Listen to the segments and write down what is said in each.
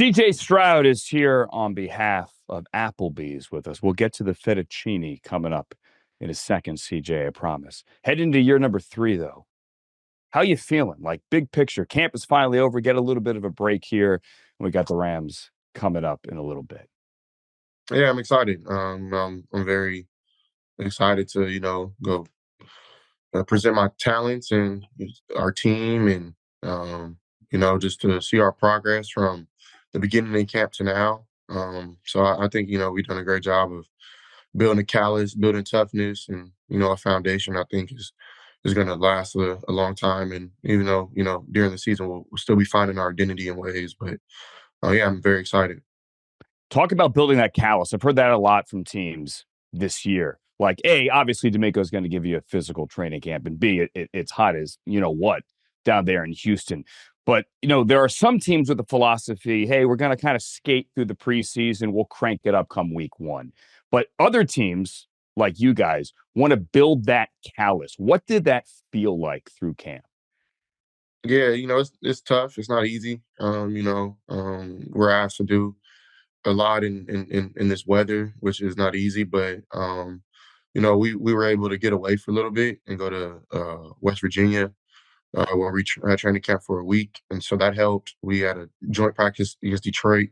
CJ Stroud is here on behalf of Applebee's with us. We'll get to the fettuccine coming up in a second, CJ, I promise. Heading to year number 3, though. How you feeling? Like, big picture, camp is finally over. Get a little bit of a break here. And we got the Rams coming up in a little bit. Yeah, I'm excited. I'm very excited to, go present my talents and our team and, just to see our progress from the beginning of camp to now. So I think, we've done a great job of building a callus, building toughness and, a foundation I think is going to last a long time. And even though, during the season, we'll still be finding our identity in ways. But yeah, I'm very excited. Talk about building that callus. I've heard that a lot from teams this year. Like, A, obviously, D'Amico's going to give you a physical training camp, and B, it's hot as you know what down there in Houston. But, there are some teams with the philosophy, hey, we're going to kind of skate through the preseason. We'll crank it up come week 1. But other teams, like you guys, want to build that callus. What did that feel like through camp? Yeah, it's tough. It's not easy. We're asked to do a lot in this weather, which is not easy. But we were able to get away for a little bit and go to West Virginia, where we had training camp for a week, and so that helped. We had a joint practice against Detroit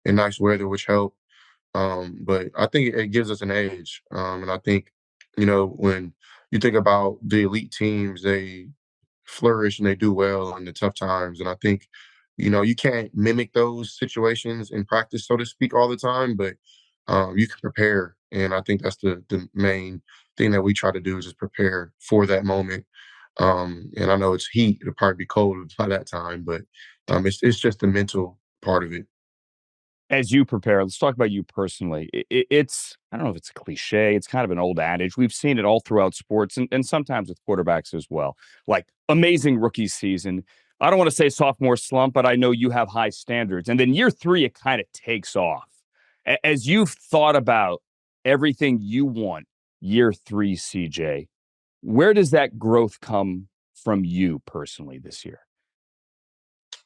in nice weather, which helped. But I think it gives us an edge, and I think when you think about the elite teams, they flourish and they do well in the tough times. And I think, you can't mimic those situations in practice, so to speak, all the time, but you can prepare. And I think that's the main thing that we try to do is just prepare for that moment. And I know it's heat; it'll probably be cold by that time, but it's just the mental part of it. As you prepare, let's talk about you personally. It's, I don't know if it's a cliche, it's kind of an old adage. We've seen it all throughout sports and sometimes with quarterbacks as well. Like, amazing rookie season. I don't want to say sophomore slump, but I know you have high standards. And then year 3, it kind of takes off. As you've thought about everything you want year 3, CJ, where does that growth come from you personally this year?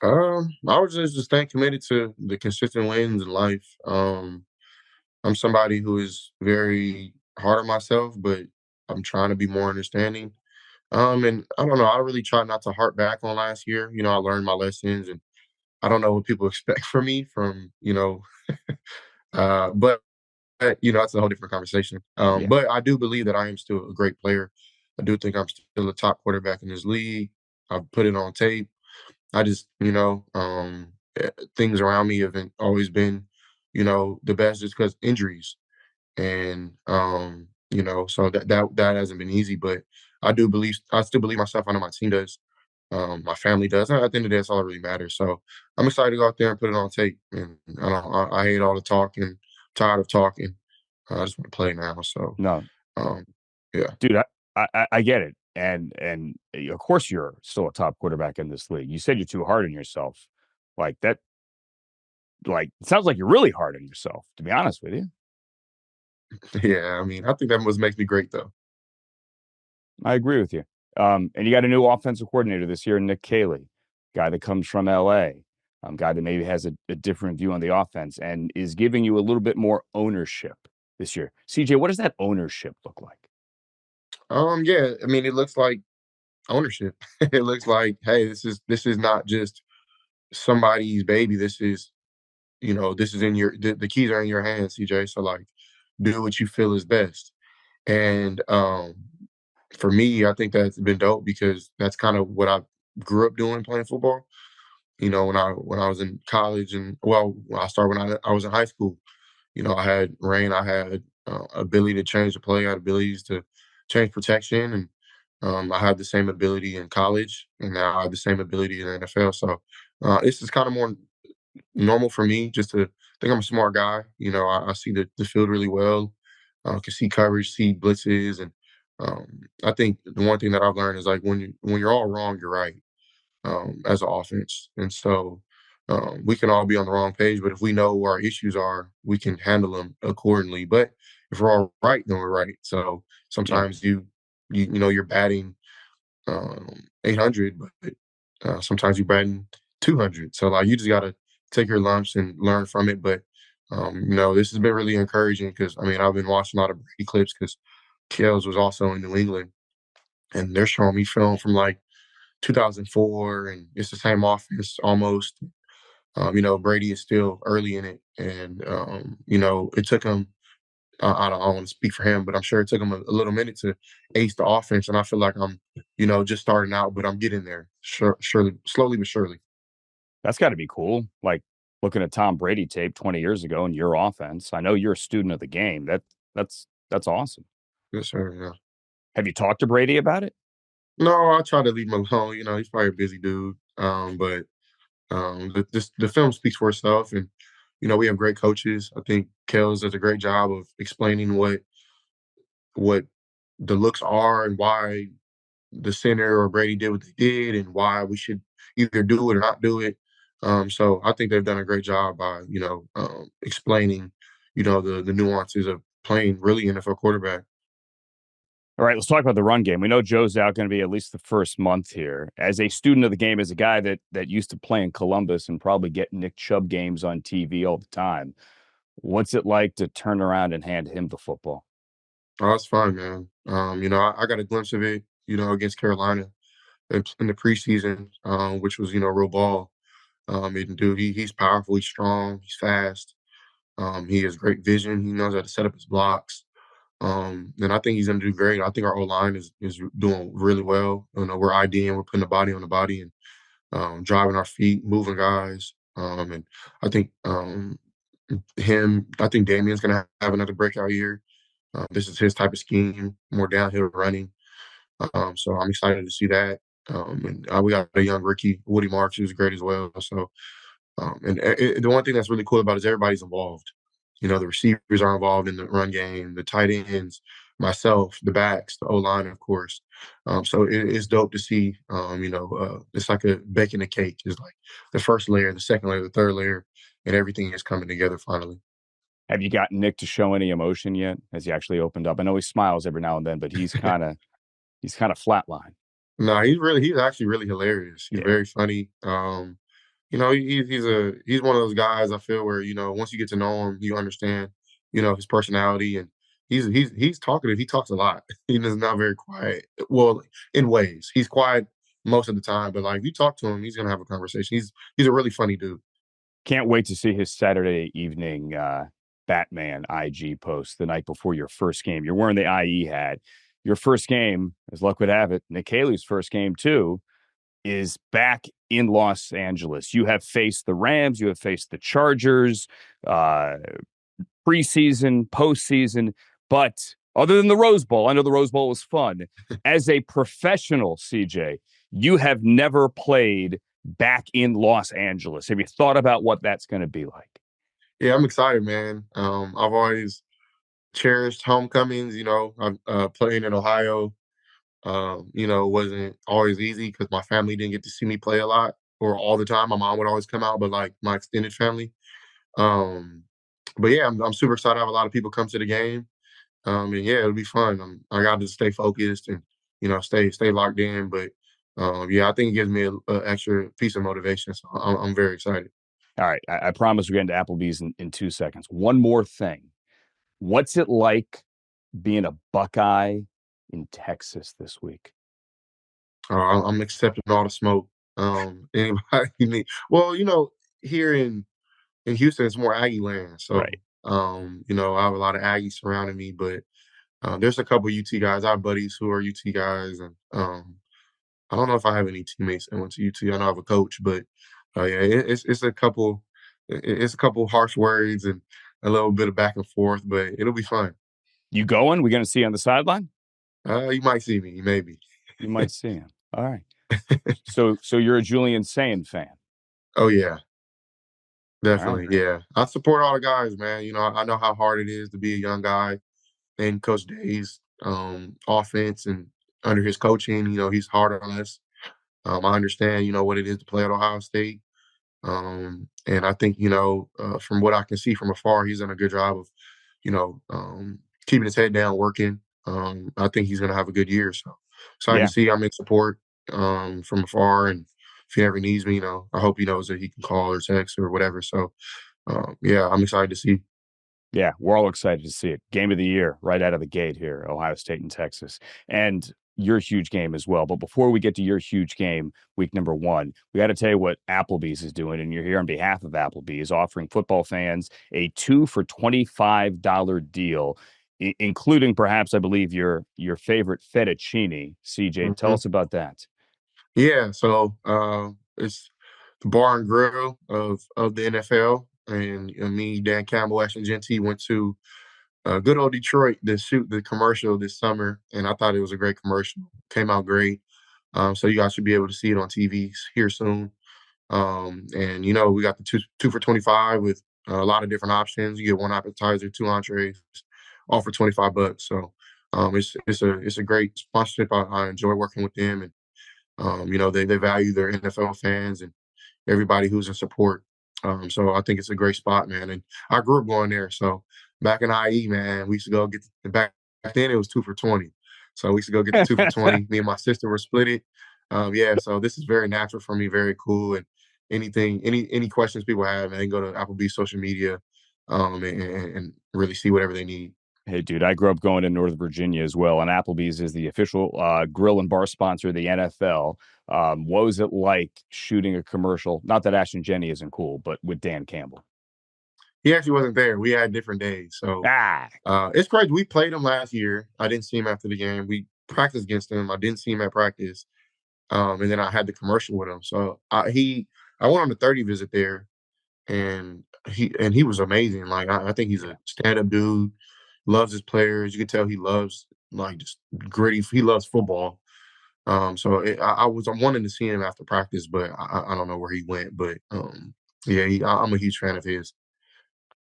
I was just staying committed to the consistent wins in life. I'm somebody who is very hard on myself, but I'm trying to be more understanding. And I don't know, I really try not to harp back on last year. I learned my lessons and I don't know what people expect from me from, but that's a whole different conversation. Yeah. But I do believe that I am still a great player. I do think I'm still a top quarterback in this league. I've put it on tape. I just, things around me haven't always been, the best just because injuries. And so that hasn't been easy. But I still believe myself. I know my team does. My family does. And at the end of the day, that's all that really matters. So I'm excited to go out there and put it on tape. And I hate all the talking, tired of talking. I just want to play now. So No, um, yeah. dude, I get it. And of course you're still a top quarterback in this league. You said you're too hard on yourself. Like that, like it sounds like you're really hard on yourself, to be honest with you. Yeah. I mean, I think that was makes me great though. I agree with you. And you got a new offensive coordinator this year, Nick Caley, guy that comes from LA, guy that maybe has a different view on the offense and is giving you a little bit more ownership this year. CJ, what does that ownership look like? Yeah, I mean, it looks like ownership. It looks like, hey, this is not just somebody's baby. This is in the keys are in your hands, CJ. So like, do what you feel is best. And for me, I think that's been dope because that's kind of what I grew up doing playing football. When I was in college and when I started when I was in high school. I had rain. I had ability to change the play. I had abilities to change protection, and I had the same ability in college, and now I have the same ability in the NFL. So this is kind of more normal for me. Just to think I'm a smart guy. I see the field really well. Can see coverage, see blitzes, and I think the one thing that I've learned is like when you're all wrong, you're right as an offense. And so we can all be on the wrong page, but if we know where our issues are, we can handle them accordingly. But if we're all right, then we're right. So Yeah. sometimes you're batting 800, but sometimes you're batting 200. So like you just gotta take your lumps and learn from it. But this has been really encouraging because I mean I've been watching a lot of Brady clips because Kels was also in New England, and they're showing me film from like 2004, and it's the same offense almost. Brady is still early in it, and it took him. I don't want to speak for him, but I'm sure it took him a little minute to ace the offense, and I feel like I'm, just starting out, but I'm getting there, surely, slowly but surely. That's got to be cool. Like looking at Tom Brady tape 20 years ago and your offense. I know you're a student of the game. That's awesome. Yes, sir. Yeah. Have you talked to Brady about it? No, I try to leave him alone. He's probably a busy dude. But the film speaks for itself, and we have great coaches. I think Kels does a great job of explaining what the looks are and why the center or Brady did what they did and why we should either do it or not do it. So I think they've done a great job by explaining the nuances of playing really NFL quarterback. All right, let's talk about the run game. We know Joe's out going to be at least the first month here. As a student of the game, as a guy that used to play in Columbus and probably get Nick Chubb games on TV all the time, what's it like to turn around and hand him the football? Oh, it's fun, man. I got a glimpse of it, against Carolina in the preseason, which was, real ball. And dude, he's powerful, he's strong, he's fast. He has great vision. He knows how to set up his blocks. And I think he's going to do great. I think our O line is doing really well. We're IDing, we're putting the body on the body and driving our feet, moving guys. And I think I think Damien's going to have another breakout year. This is his type of scheme, more downhill running. So I'm excited to see that. And we got a young rookie, Woody Marks, who's great as well. So, the one thing that's really cool about it is everybody's involved. The receivers are involved in the run game, the tight ends, myself, the backs, the O line, of course. So it's dope to see. It's like a baking a cake. It's like the first layer, the second layer, the third layer, and everything is coming together finally. Have you gotten Nick to show any emotion yet? Has he actually opened up? I know he smiles every now and then, but he's kind of flatline. No, he's actually really hilarious. He's Yeah. very funny. He's one of those guys I feel where, once you get to know him, you understand, his personality, and he's talkative. He talks a lot. He's not very quiet. Well, in ways. He's quiet most of the time, but like if you talk to him, he's gonna have a conversation. He's a really funny dude. Can't wait to see his Saturday evening Batman IG post the night before your first game. You're wearing the IE hat. Your first game, as luck would have it, Nick Caley's first game too, is back in Los Angeles. You have faced the Rams, you have faced the Chargers, uh, preseason, postseason, but other than the Rose Bowl, I know the Rose Bowl was fun. As a professional, CJ, you have never played back in Los Angeles. Have you thought about what that's going to be like? Yeah, I'm excited, man. I've always cherished homecomings. I'm playing in Ohio. Wasn't always easy because my family didn't get to see me play a lot or all the time. My mom would always come out, but like my extended family. Um, but yeah, I'm super excited to have a lot of people come to the game. And yeah, it'll be fun. I got to stay focused and stay locked in. But yeah, I think it gives me a extra piece of motivation. So I'm very excited. All right. I promise we're getting to Applebee's in 2 seconds. One more thing. What's it like being a Buckeye in Texas this week? I'm accepting all the smoke. Anybody need? Well, here in Houston, it's more Aggie land. So, Right. I have a lot of Aggies surrounding me, but there's a couple UT guys. I have buddies who are UT guys, and I don't know if I have any teammates that went to UT. I know I have a coach, but yeah, it's a couple. It's a couple harsh words and a little bit of back and forth, but it'll be fun. You going? We going to see you on the sideline? You might see me, maybe. You might see him. All right. So you're a Julian Sayin fan. Oh yeah, All right. definitely. Yeah, I support all the guys, man. I know how hard it is to be a young guy in Coach Day's offense and under his coaching. He's hard on us. I understand, what it is to play at Ohio State. And I think, from what I can see from afar, he's done a good job of, you know, um, keeping his head down, working. I think he's going to have a good year. So excited to Yeah. see. I'm in support from afar and if he ever needs me, I hope he knows that he can call or text or whatever. So, yeah, I'm excited to see. Yeah, we're all excited to see it. Game of the year right out of the gate here, Ohio State and Texas. And your huge game as well. But before we get to your huge game, week number one, we got to tell you what Applebee's is doing. And you're here on behalf of Applebee's, offering football fans a 2 for $25 deal, including perhaps, I believe, your favorite fettuccine. CJ, tell Hmm. us about that. Yeah, so it's the bar and grill of the NFL, and me, Dan Campbell, Ashton Genty went to good old Detroit to shoot the commercial this summer, and I thought it was a great commercial. Came out great. So you guys should be able to see it on TV here soon. And we got the two for 25 with a lot of different options. You get one appetizer, two entrees, all for $25. So it's a great sponsorship. I enjoy working with them, and they value their NFL fans and everybody who's in support. So I think it's a great spot, man. And I grew up going there. So back in IE, man, we used to go get back then it was 2 for 20. So we used to go get the 2 for 20. Me and my sister were split it. Yeah, so this is very natural for me, very cool. And any questions people have, and they can go to Applebee's social media and really see whatever they need. Hey, dude, I grew up going to Northern Virginia as well, and Applebee's is the official grill and bar sponsor of the NFL. What was it like shooting a commercial? Not that Ashton Jenny isn't cool, but with Dan Campbell. He actually wasn't there. We had different days. So Ah, it's crazy. We played him last year. I didn't see him after the game. We practiced against him. I didn't see him at practice. And then I had the commercial with him. So I went on the 30 visit there, and he was amazing. Like I think he's yeah. a stand up dude, loves his players. You can tell he loves like just gritty. He loves football. So I'm wanting to see him after practice, but I don't know where he went. But yeah, I'm a huge fan of his.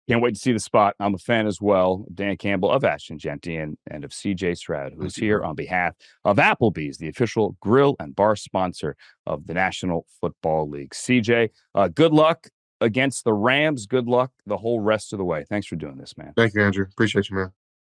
Can't wait to see the spot. I'm a fan as well. Dan Campbell of Ashton Genty and of CJ Stroud, who is Thank you, here bro. on behalf of Applebee's, the official grill and bar sponsor of the National Football League. CJ, good luck against the Rams. Good luck the whole rest of the way. Thanks for doing this, man. Thank you, Andrew. Appreciate you, man.